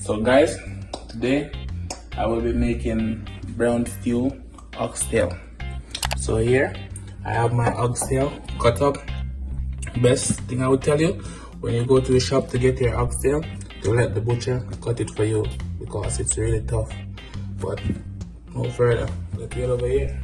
So guys, today I will be making brown stew oxtail. So here I have my oxtail cut up. Best thing I would tell you, when you go to the shop to get your oxtail, to let the butcher cut it for you, because it's really tough. But no further, let's get over here.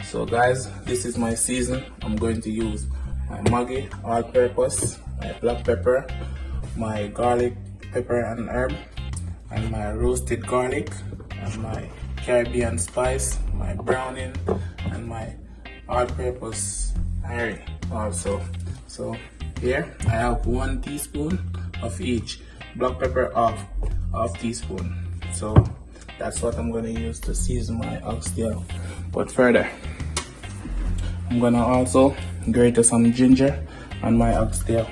So guys, this is my season. I'm going to use my Maggi all-purpose, my black pepper, my garlic, pepper and herb, and my roasted garlic, and my Caribbean spice, my browning, and my all-purpose curry also. So here I have 1 teaspoon of each. Black pepper half teaspoon. So that's what I'm going to use to season my oxtail. But further, I'm going to also grate some ginger on my oxtail.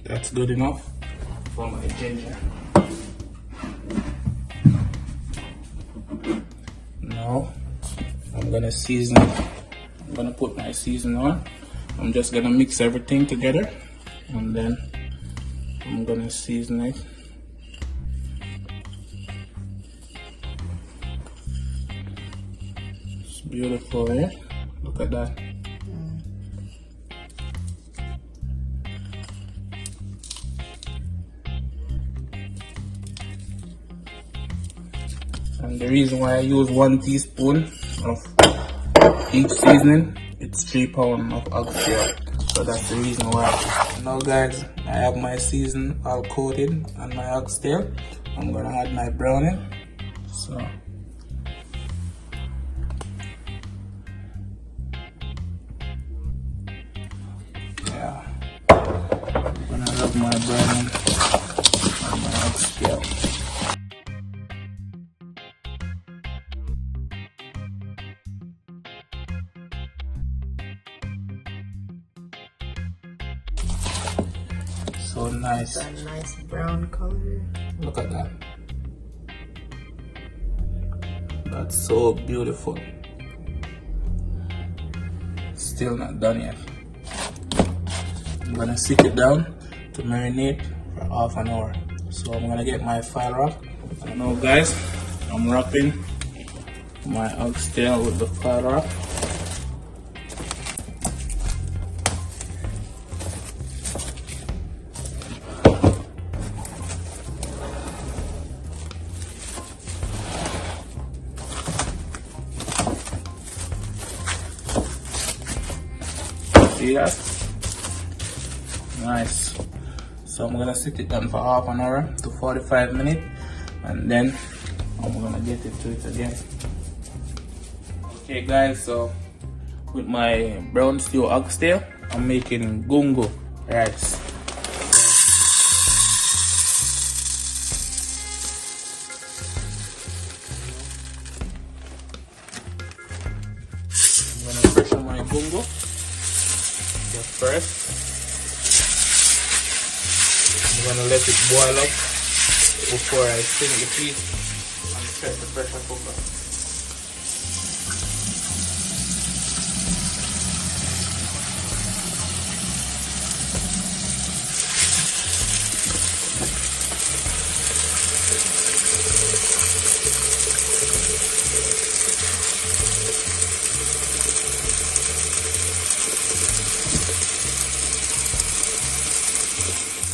That's good enough for my ginger. Now I'm gonna season it. I'm gonna put my season on. I'm just gonna mix everything together and then I'm gonna season it. It's beautiful, eh? Look at that. And the reason why I use 1 teaspoon of each seasoning, it's 3 pounds of oxtail. So that's the reason why. Now guys, I have my season all coated on my oxtail. I'm gonna add my browning. So yeah, I'm gonna rub my browning on my oxtail. So nice. That nice brown color. Look at that. That's so beautiful. Still not done yet. I'm gonna sit it down to marinate for half an hour. So I'm gonna get my file wrap. And now guys, I'm wrapping my oxtail with the file wrap. See that? Nice. So I'm gonna sit it down for half an hour to 45 minutes and then I'm gonna get into it again. Okay guys, so with my brown stew oxtail, I'm making gungo rice. I'm gonna pressure my gungo first. I'm gonna let it boil up before I sink the piece and set the pressure cooker.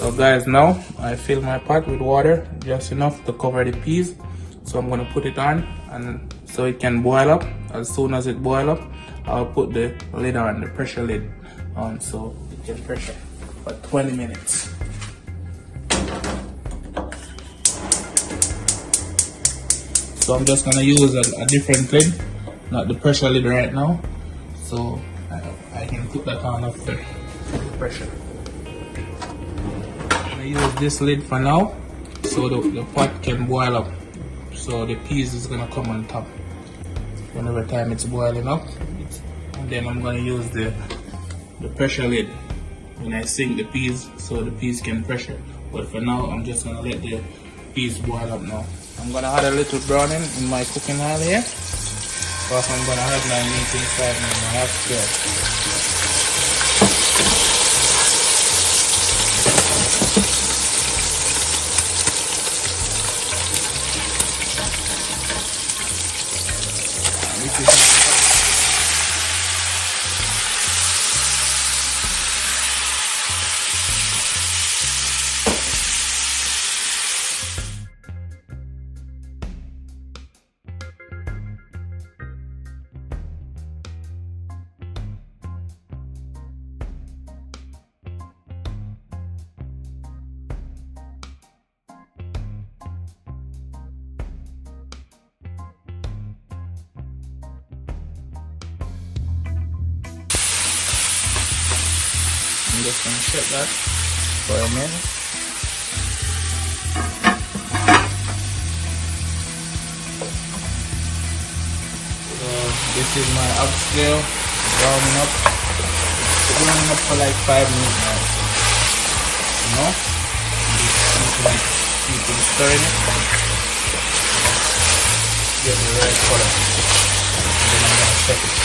So guys, now I fill my pot with water, just enough to cover the peas. So I'm gonna put it on, and so it can boil up. As soon as it boils up, I'll put the lid on, the pressure lid on, so it can pressure for 20 minutes. So I'm just gonna use a different lid, not the pressure lid right now. So I can put that on after the pressure. I use this lid for now, so the pot can boil up. So the peas is gonna come on top whenever time it's boiling up. And then I'm gonna use the pressure lid when I sink the peas so the peas can pressure. But for now, I'm just gonna let the peas boil up now. I'm gonna add a little browning in my cooking oil here. Because I'm gonna have my meat inside my oxtail. I'm just gonna set that for a minute. So this is my oxtail browning up. It's browning up for like 5 minutes now. You know? Just keep it stirring it. Get the right color. And then I'm gonna set it.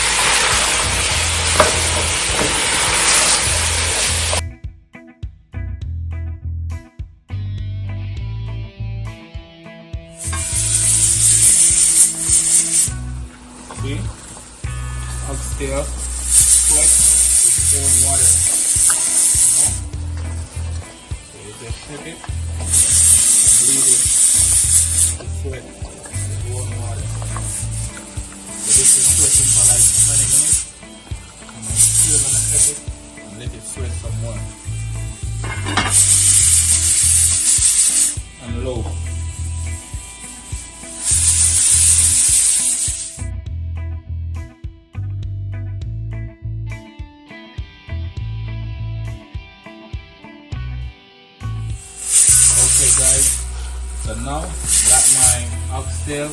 See? Oxtail sweat with own water. So you just flip it and leave it to sweat with warm water. So this is sweating for like 20 minutes. And I'm still gonna set it and let it sweat some more. And low. Okay guys, so now that my oxtail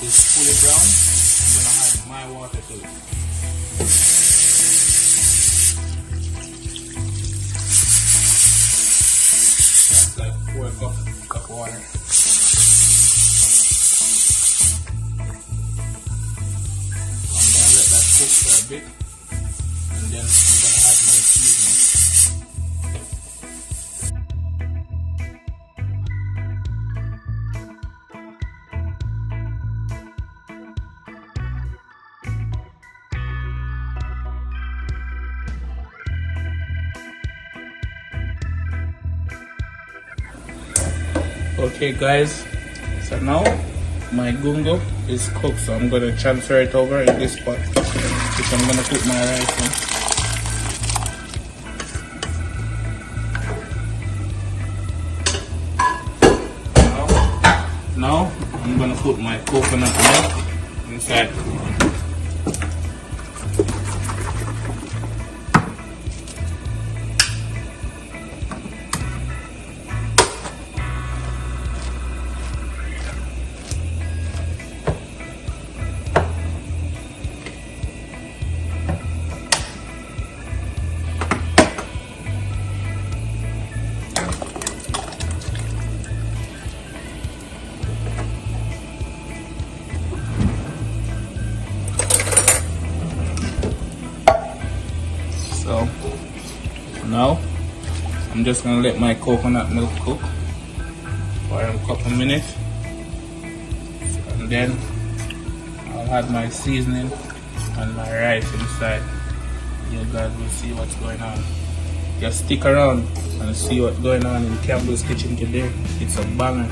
is fully brown, I'm gonna add my water to it. That's like 4 cups of water. I'm gonna let that cook for a bit, and then I'm gonna add my seasoning. Okay guys, so now my gungo is cooked, so I'm gonna transfer it over in this pot, which I'm gonna put my rice in. Now I'm gonna put my coconut milk inside. So now I'm just gonna let my coconut milk cook for a couple minutes, and then I'll add my seasoning and my rice inside. You guys will see what's going on. Just stick around and see what's going on in Campbell's kitchen today. It's a banger.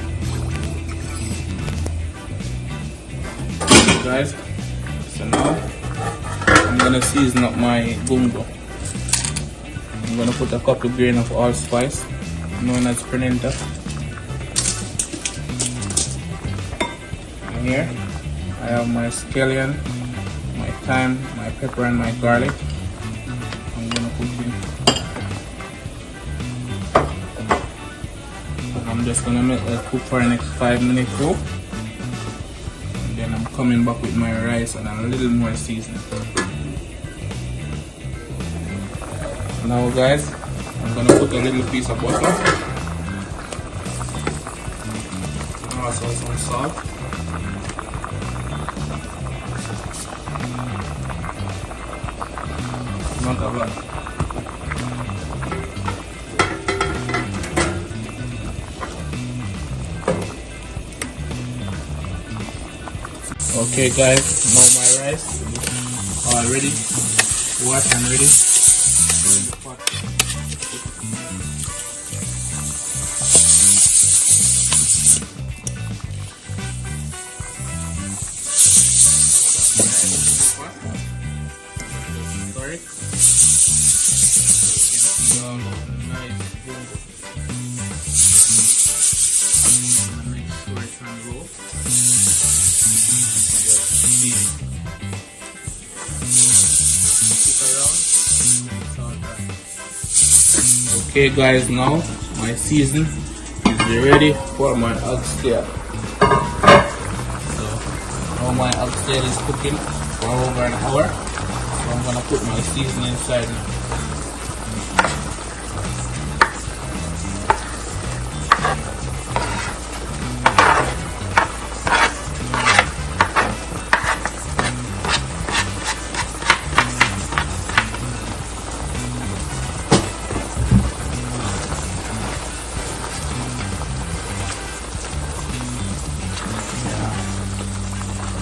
Guys, so now I'm gonna season up my gungo. I'm gonna put a couple grain of allspice, known as pimenta. And here I have my scallion, my thyme, my pepper, and my garlic. I'm gonna put in. And I'm just gonna make that cook for the next 5 minutes too. And then I'm coming back with my rice and a little more seasoning. Now guys, I'm gonna put a little piece of butter. And also some salt. Not a lot. Okay guys, now my rice all ready, washed and ready. In the pot. Sorry. Nice gungo. Make sure it's on low. Okay guys, now my season is ready for my oxtail. So now my oxtail is cooking for over an hour. So I'm gonna put my seasoning inside now.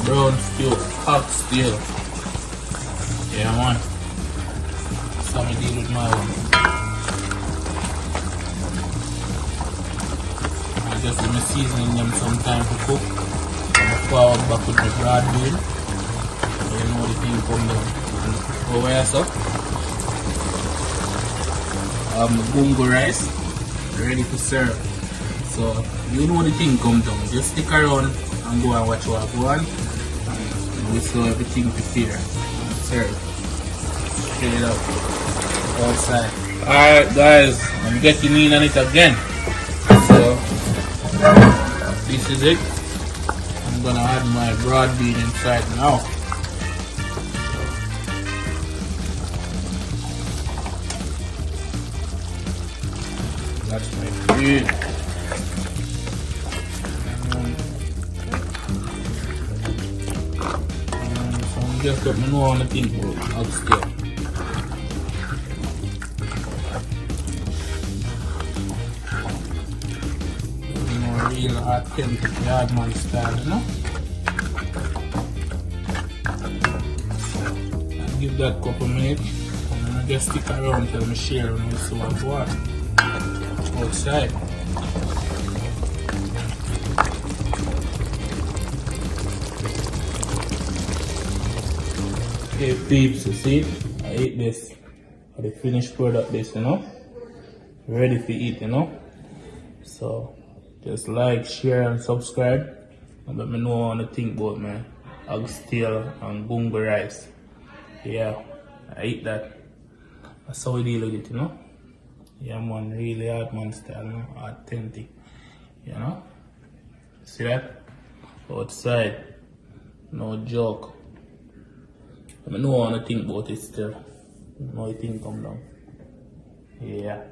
Brown stew, oxtail. Yeah man. So I deal with my one. I just let me seasoning them some time to cook. I'm forward back with my broad bean. You know the thing come down. Over here so. Gungo rice ready to serve. So you know the thing come down. Just stick around and go and watch what I go on. We saw everything prepared and served. Straight up outside. Alright guys, I'm getting in on it again. So this is it. I'm gonna add my broad bean inside now. That's my bean. Just let me know on the thing about oxtail. You know, real authentic yardman style, you know? I'll give that couple minutes and then I just stick around till I share and we'll see what's what outside. Okay peeps, you see, I eat this, the finished product this, you know, ready to eat, you know, so just like, share and subscribe, and let me know what you think about my oxtail and gungo rice. Yeah, I eat that, that's how we deal with it, you know, yeah man, really hard man style, you know, authentic, you know, see that, outside, no joke. Let me know what you think about it still. Know you think come down. Yeah.